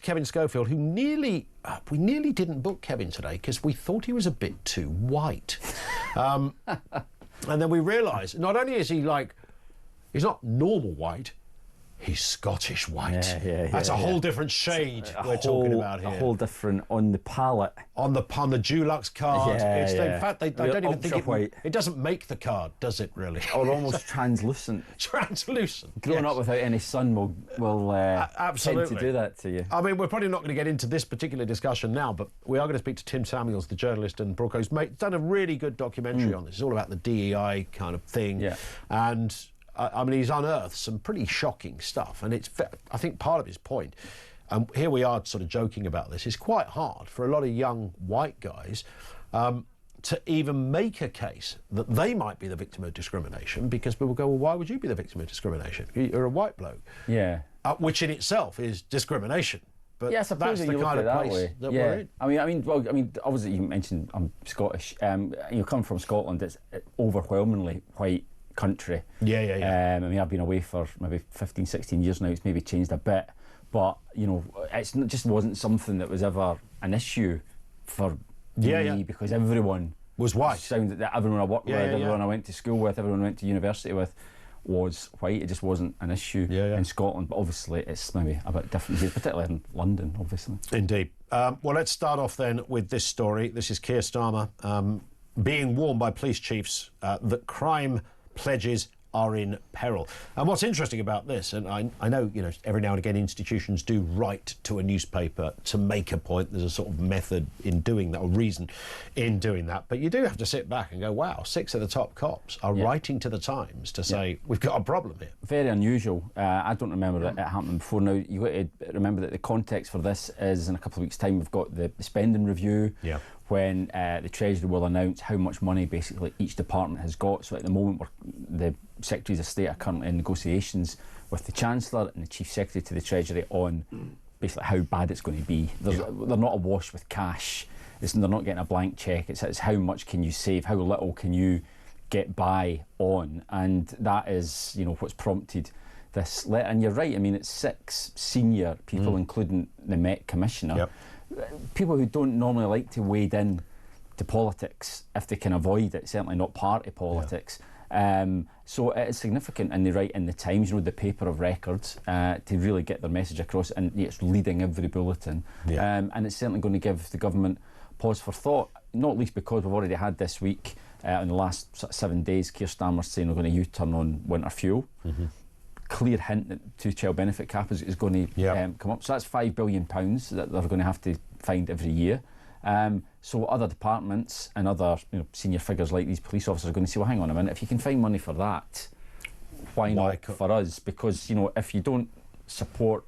Kevin Schofield, who we nearly didn't book Kevin today because we thought he was a bit too white. And then we realised, not only is he he's not normal white, he's Scottish white. That's a whole different shade we're talking about here. A whole different on the palette. On the Dulux card. In fact, they don't even think it doesn't make the card, does it really? Or almost translucent. Translucent. Growing up without any sun will absolutely tend to do that to you. I mean, we're probably not going to get into this particular discussion now, but we are going to speak to Tim Samuels, the journalist and broadcaster, who's done a really good documentary on this. It's all about the DEI kind of thing. Yeah. And I mean, he's unearthed some pretty shocking stuff, and I think part of his point, and here we are sort of joking about this, it's quite hard for a lot of young white guys to even make a case that they might be the victim of discrimination, because people go, well, why would you be the victim of discrimination? You're a white bloke. Yeah. Which in itself is discrimination. But yeah, I suppose that's the kind of place that we're in. I mean, obviously you mentioned I'm Scottish. You come from Scotland, it's overwhelmingly white country. Yeah. I mean, I've been away for maybe 15, 16 years now. It's maybe changed a bit, but you know, just wasn't something that was ever an issue for me because everyone was white. Sounded that everyone I worked with, everyone I went to school with, everyone I went to university with was white. It just wasn't an issue in Scotland, but obviously it's maybe a bit different here, particularly in London, obviously. Indeed. Well, let's start off then with this story. This is Keir Starmer being warned by police chiefs that crime pledges are in peril. And what's interesting about this, and I know, you know, every now and again institutions do write to a newspaper to make a point. There's a sort of method in doing that, or reason in doing that. But you do have to sit back and go, wow, 6 of the top cops are writing to the Times to say, we've got a problem here. Very unusual. I don't remember that it happened before. Now, you've got to remember that the context for this is in a couple of weeks' time, we've got the spending review. When the Treasury will announce how much money basically each department has got. So at the moment, the Secretaries of State are currently in negotiations with the Chancellor and the Chief Secretary to the Treasury on basically how bad it's going to be. They're not awash with cash. They're not getting a blank cheque. It's how much can you save, how little can you get by on, and that is, you know, what's prompted this letter. And you're right, I mean, it's 6 senior people, including the Met Commissioner, people who don't normally like to wade in to politics if they can avoid it, certainly not party politics. So it is significant, and they write in the Times, you know, the paper of records, to really get their message across, and it's leading every bulletin. And it's certainly going to give the government pause for thought, not least because we've already had this week, in the last 7 days, Keir Starmer saying we're going to U-turn on winter fuel. Clear hint that 2-child benefit cap is going to come up. So that's £5 billion that they're going to have to find every year. So other departments and other, you know, senior figures like these police officers are going to say, well, hang on a minute, if you can find money for that, why not for us? Because, you know, if you don't support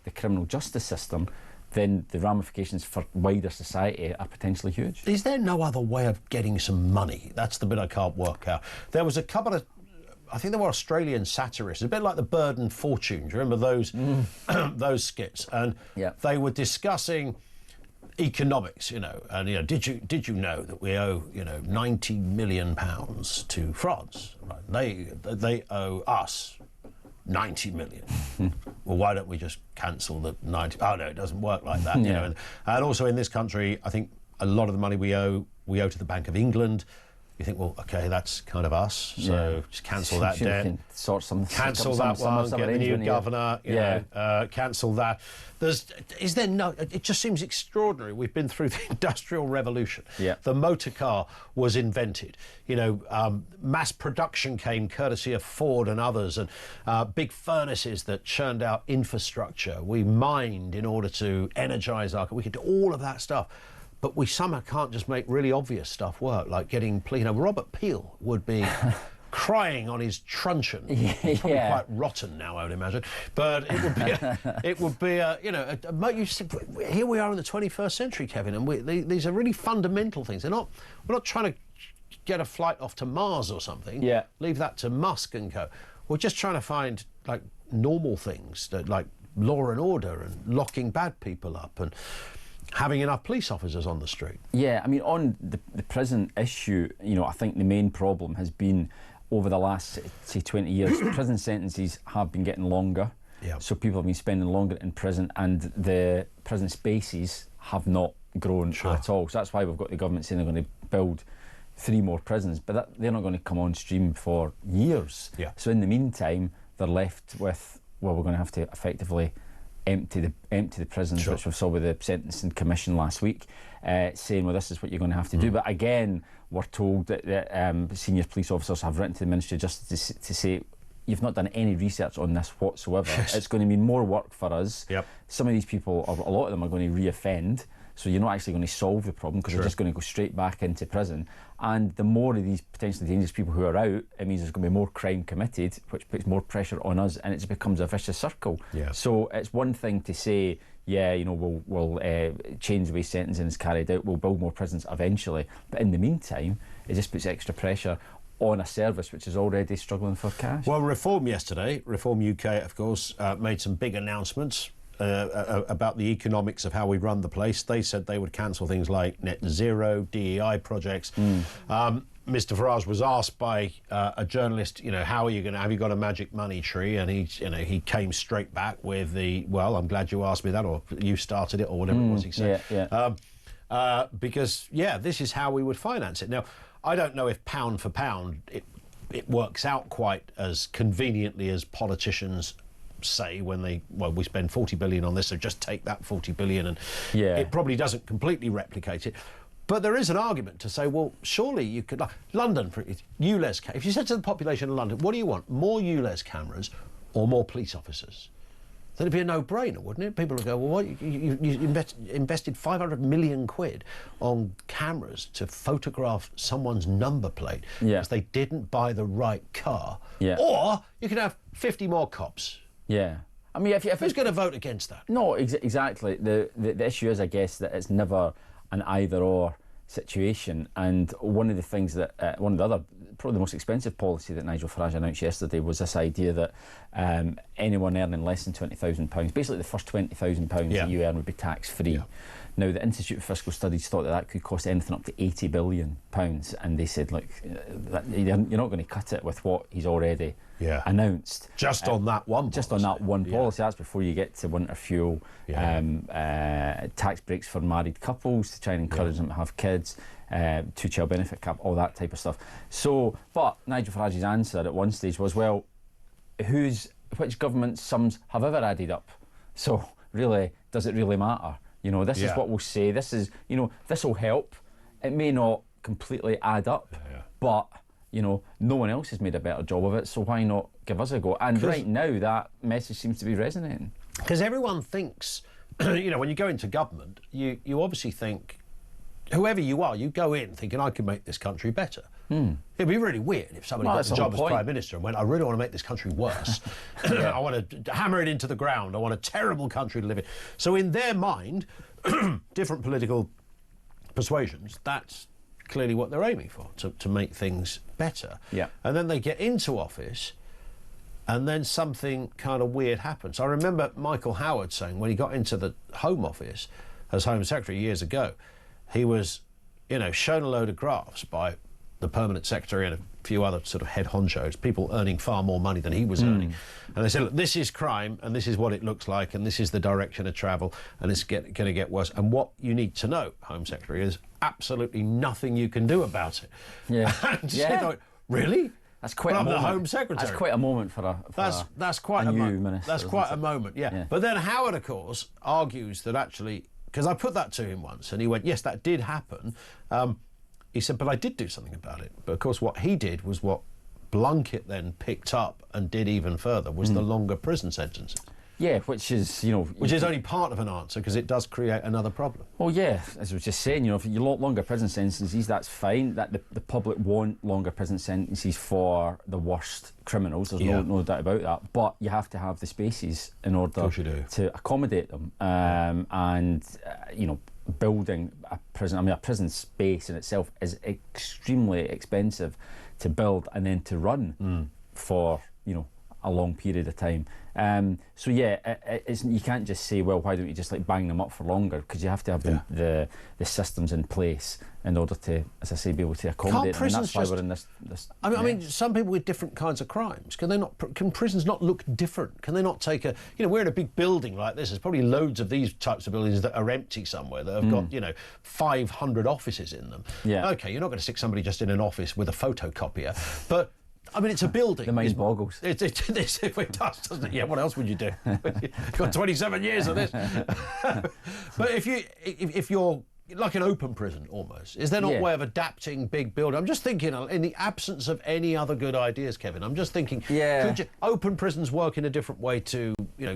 the criminal justice system, then the ramifications for wider society are potentially huge. Is there no other way of getting some money? That's the bit I can't work out. There was a couple of, I think they were Australian satirists, a bit like the Bird and Fortune. Do you remember those those skits? And they were discussing economics, you know, and, you know, did you know that we owe, you know, £90 million to France? Right? They owe us 90 million. Well, why don't we just cancel the 90? Oh no, it doesn't work like that. You know. And also in this country, I think a lot of the money we owe to the Bank of England. You think, well, okay, that's kind of us, so just cancel that debt. Cancel that one, get the new governor, you know, cancel that. Is there no, it just seems extraordinary. We've been through the Industrial Revolution. The motor car was invented. You know, mass production came courtesy of Ford and others, and big furnaces that churned out infrastructure. We mined in order to energise we could do all of that stuff. But we somehow can't just make really obvious stuff work, like getting, you know, Robert Peel would be crying on his truncheon. Probably quite rotten now, I would imagine. But it would be, you know, here we are in the 21st century, Kevin, and these are really fundamental things. We're not trying to get a flight off to Mars or something. Leave that to Musk and co. We're just trying to find, like, normal things, like law and order and locking bad people up and having enough police officers on the street. I mean, on the prison issue, you know, I think the main problem has been over the last, say, 20 years, prison sentences have been getting longer. Yeah. So people have been spending longer in prison, and the prison spaces have not grown at all. So that's why we've got the government saying they're going to build 3 more prisons, but they're not going to come on stream for years. Yeah. So in the meantime, they're left with, well, we're going to have to effectively empty the prisons, which we saw with the Sentencing Commission last week, saying, well, this is what you're going to have to do. But again, we're told that senior police officers have written to the Ministry of Justice to say, you've not done any research on this whatsoever. It's going to mean more work for us. Some of these people, a lot of them, are going to re-offend. So you're not actually going to solve the problem, because they're just going to go straight back into prison. And the more of these potentially dangerous people who are out, it means there's going to be more crime committed, which puts more pressure on us, and it just becomes a vicious circle. So it's one thing to say, yeah, you know, we'll change the way sentencing is carried out, we'll build more prisons eventually. But in the meantime, it just puts extra pressure on a service which is already struggling for cash. Well, Reform yesterday, Reform UK, of course, made some big announcements about the economics of how we run the place. They said they would cancel things like net zero, DEI projects. Mr. Farage was asked by a journalist, you know, how are you going to, have you got a magic money tree? And he came straight back with the, well, I'm glad you asked me that, or you started it, or whatever it was he said. Because, this is how we would finance it. Now, I don't know if pound for pound it works out quite as conveniently as politicians say when we spend 40 billion on this, so just take that 40 billion, and it probably doesn't completely replicate it. But there is an argument to say, well, surely you could, like London, for ULEZ, if you said to the population of London, what do you want, more ULEZ cameras or more police officers? Then it'd be a no-brainer, wouldn't it? People would go, well, what, you invested 500 million quid on cameras to photograph someone's number plate because they didn't buy the right car. Or you could have 50 more cops. I mean, if who's going to vote against that? No, exactly. The issue is, I guess, that it's never an either-or situation. And one of the things that, one of the other, probably the most expensive policy that Nigel Farage announced yesterday was this idea that anyone earning less than £20,000, basically the first £20,000 that you earn would be tax-free. Now, the Institute for Fiscal Studies thought that could cost anything up to £80 billion, and they said, look, you're not going to cut it with what he's already announced. Just on that one policy. Just on that one policy. That's before you get to winter fuel, tax breaks for married couples to try and encourage them to have kids, 2-child benefit cap, all that type of stuff. So, but Nigel Farage's answer at one stage was, well, which government sums have ever added up? So, really, does it really matter? You know, this is what we'll say. This is, you know, this will help. It may not completely add up, but, you know, no one else has made a better job of it, so why not give us a go? And right now, that message seems to be resonating. Because everyone thinks, you know, when you go into government, you obviously think, whoever you are, you go in thinking, I can make this country better. It'd be really weird if somebody got the job as Prime Minister and went, I really want to make this country worse. I want to hammer it into the ground. I want a terrible country to live in. So in their mind, different political persuasions, that's clearly what they're aiming for, to make things better. And then they get into office, and then something kind of weird happens. I remember Michael Howard saying when he got into the Home Office as Home Secretary years ago, he was, you know, shown a load of graphs by the Permanent Secretary and a few other sort of head honchos, people earning far more money than he was earning. And they said, look, this is crime, and this is what it looks like, and this is the direction of travel, and it's going to get worse. And what you need to know, Home Secretary, is absolutely nothing you can do about it. Like, really? That's quite a moment. The Home Secretary. That's quite a moment for that's quite a new minister. That's quite a moment, But then Howard, of course, argues that actually, because I put that to him once, and he went, yes, that did happen. He said, but I did do something about it. But of course, what he did was what Blunkett then picked up and did even further, was the longer prison sentences. Yeah, which is, you know... Which is only part of an answer, because it does create another problem. Well, yeah, as I was just saying, you know, if you want longer prison sentences, that's fine. That the public want longer prison sentences for the worst criminals. There's no doubt about that. But you have to have the spaces in order to accommodate them. You know, building a prison, I mean, a prison space in itself is extremely expensive to build and then to run for, you know, a long period of time. So yeah, you can't just say, well, why don't you just like bang them up for longer? Because you have to have the systems in place in order to, as I say, be able to accommodate them. And that's why we're in this I mean, some people with different kinds of crimes, can prisons not look different? Can they not take we're in a big building like this, there's probably loads of these types of buildings that are empty somewhere that have got, 500 offices in them. Yeah. OK, you're not going to stick somebody just in an office with a photocopier, but I mean, it's a building. The mind boggles. It does, doesn't it? Yeah, what else would you do? You've got 27 years of this. But if you're like an open prison almost, is there not a way of adapting big building? I'm just thinking, in the absence of any other good ideas, Kevin, I'm just thinking, could open prisons work in a different way to,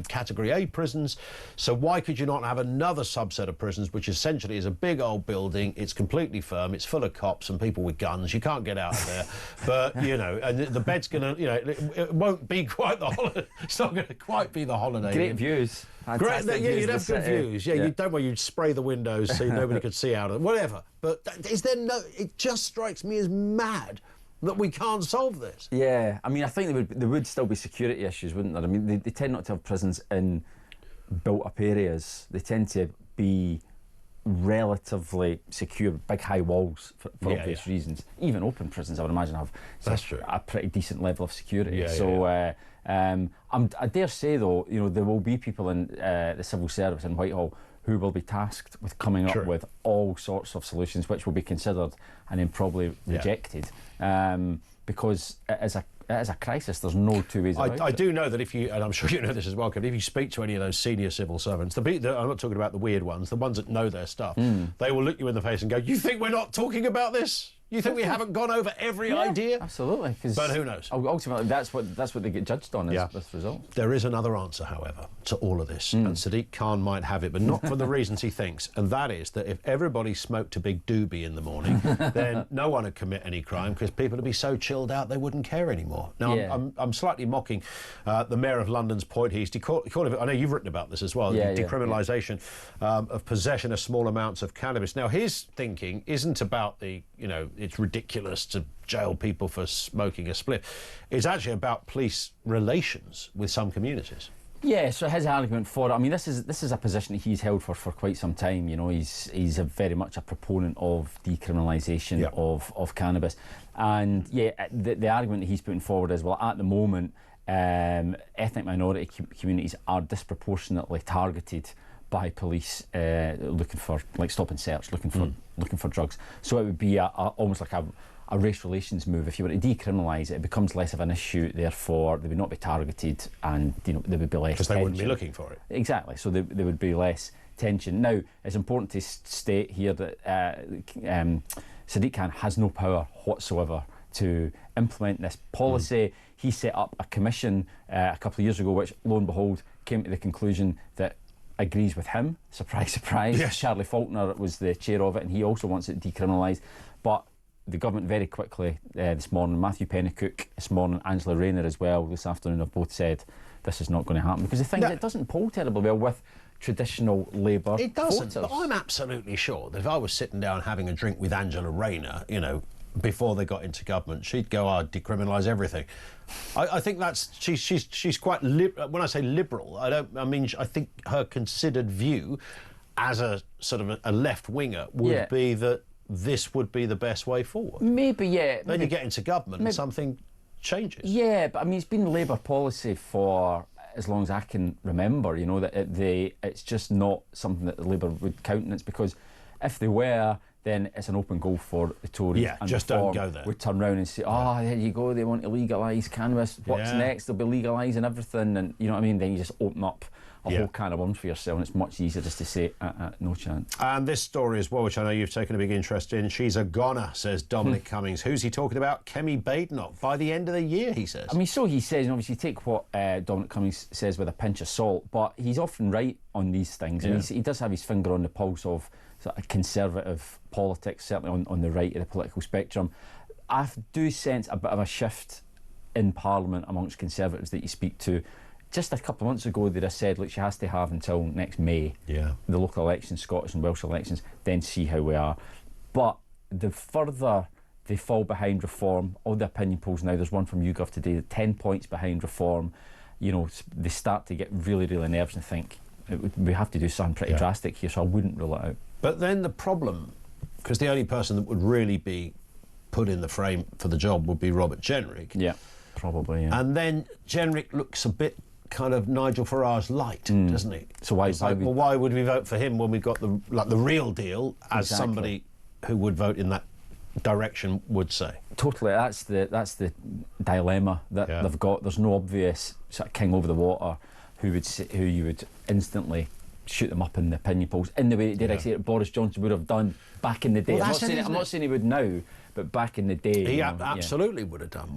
Category A prisons? So why could you not have another subset of prisons, which essentially is a big old building, it's completely firm, it's full of cops and people with guns, you can't get out of there, but, and the bed's going to, it won't be quite the holiday, it's not going to quite be the holiday. Great views. Great, you'd have good views. Yeah, you'd spray the windows so nobody could see out of it, whatever. But it just strikes me as mad that we can't solve this. Yeah, I mean, I think there would still be security issues, wouldn't there? I mean, they tend not to have prisons in built-up areas. They tend to be relatively secure, big high walls for obvious reasons. Even open prisons, I would imagine, have a pretty decent level of security. I dare say, though, there will be people in the civil service in Whitehall who will be tasked with coming up with all sorts of solutions, which will be considered and then probably rejected, because it is a crisis. There's no two ways about it. I do know that and I'm sure you know this as well, Kevin, if you speak to any of those senior civil servants, I'm not talking about the weird ones, the ones that know their stuff, they will look you in the face and go, you think we're not talking about this? You think we haven't gone over every idea? Absolutely. But who knows? Ultimately, that's what they get judged on, is this result. There is another answer, however, to all of this, and Sadiq Khan might have it, but not for the reasons he thinks, and that is that if everybody smoked a big doobie in the morning, then no one would commit any crime because people would be so chilled out they wouldn't care anymore. Now, I'm slightly mocking the Mayor of London's point. I know you've written about this as well, decriminalisation of possession of small amounts of cannabis. Now, his thinking isn't about it's ridiculous to jail people for smoking a spliff. It's actually about police relations with some communities. Yeah, so his argument for it, I mean, this is a position that he's held for quite some time. He's very much a proponent of decriminalisation of cannabis. And the argument that he's putting forward is, well, at the moment, ethnic minority communities are disproportionately targeted by police looking for, stop and search, looking for drugs. So it would be almost like a race relations move. If you were to decriminalise it, it becomes less of an issue. Therefore, they would not be targeted, and there would be less. Because they wouldn't be looking for it. Exactly. So there would be less tension. Now, it's important to state here that Sadiq Khan has no power whatsoever to implement this policy. He set up a commission a couple of years ago, which, lo and behold, came to the conclusion that agrees with him. Surprise, surprise. Yes. Charlie Faulkner was the chair of it, and he also wants it decriminalised. But the government very quickly this morning, Matthew Pennycook this morning, Angela Rayner as well this afternoon, have both said this is not going to happen, because the thing is, it doesn't poll terribly well with traditional Labour It doesn't, voters. But I'm absolutely sure that if I was sitting down having a drink with Angela Rayner, before they got into government, she'd go, decriminalise everything. I think she's quite when I say liberal, I think her considered view as a sort of a left winger would be that this would be the best way forward. Maybe, Then you get into government and something changes. Yeah, but I mean, it's been Labour policy for as long as I can remember, that it's just not something that the Labour would countenance, because if they were, then it's an open goal for the Tories. Yeah, and just don't go there. Would turn around and say, there you go, they want to legalise cannabis. What's next? They'll be legalising everything, and you know what I mean? Then you just open up a whole can of worms for yourself, and it's much easier just to say, no chance. And this story as well, which I know you've taken a big interest in, she's a goner, says Dominic Cummings. Who's he talking about? Kemi Badenoch. By the end of the year, he says. I mean, so he says, and obviously take what Dominic Cummings says with a pinch of salt, but he's often right on these things, and he does have his finger on the pulse of sort of conservative politics, certainly on the right of the political spectrum. I do sense a bit of a shift in Parliament amongst Conservatives that you speak to. Just a couple of months ago, they'd have said, look, she has to have until next May, the local elections, Scottish and Welsh elections, then see how we are. But the further they fall behind reform. All the opinion polls now, there's one from YouGov today, 10 points behind reform. You know, they start to get really, really nervous and think, we have to do something pretty drastic here, so I wouldn't rule it out. But then the problem, because the only person that would really be put in the frame for the job would be Robert Jenrick. Yeah, probably, yeah. And then Jenrick looks a bit kind of Nigel Farage light, doesn't he? So why would we vote for him when we've got the real deal, as somebody who would vote in that direction would say? Totally, that's the dilemma that they've got. There's no obvious sort of king over the water who you would instantly shoot them up in the opinion polls in the way, dare I say it, Boris Johnson would have done back in the day. Well, I'm not saying he would now, but back in the day. He absolutely would have done,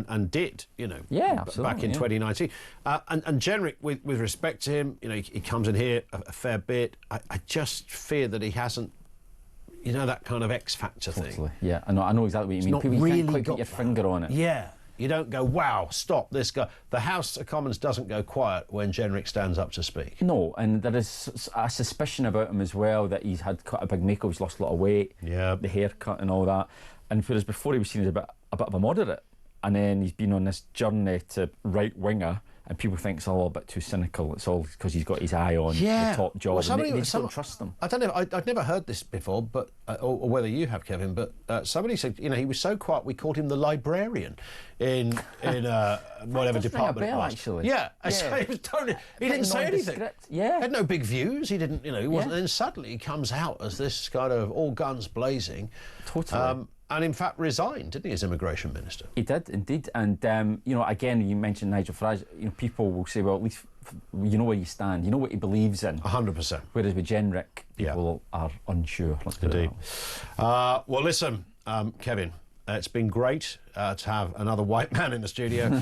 and did, you know, back in 2019. And Jenrick, with respect to him, you know, he comes in here a fair bit. I just fear that he hasn't, you know, that kind of X factor thing. Yeah, I know exactly what you mean. People, you can't quite put your finger on it. Yeah. You don't go, wow, stop this guy. The House of Commons doesn't go quiet when Jenrick stands up to speak. No, and there is a suspicion about him as well that he's had quite a big makeover, he's lost a lot of weight, the haircut and all that. And whereas before he was seen as a bit of a moderate, and then he's been on this journey to right-winger, and people think it's all a bit too cynical. It's all because he's got his eye on the top job. Well, they don't trust him. I don't know. I'd never heard this before, but or whether you have, Kevin. But somebody said, you know, he was so quiet we called him the librarian in whatever department it was. Actually. Yeah. So he was totally. He didn't say anything. Yeah. He had no big views. He didn't. You know. He wasn't. And then suddenly he comes out as this kind of all guns blazing. Totally. And in fact resigned, didn't he, as immigration minister? He did, indeed. And, you know, again, you mentioned Nigel Farage, you know, people will say, well, at least you know where you stand, you know what he believes in. 100%. Whereas with Jenrick, people are unsure. Indeed. Well, listen, Kevin, it's been great to have another white man in the studio.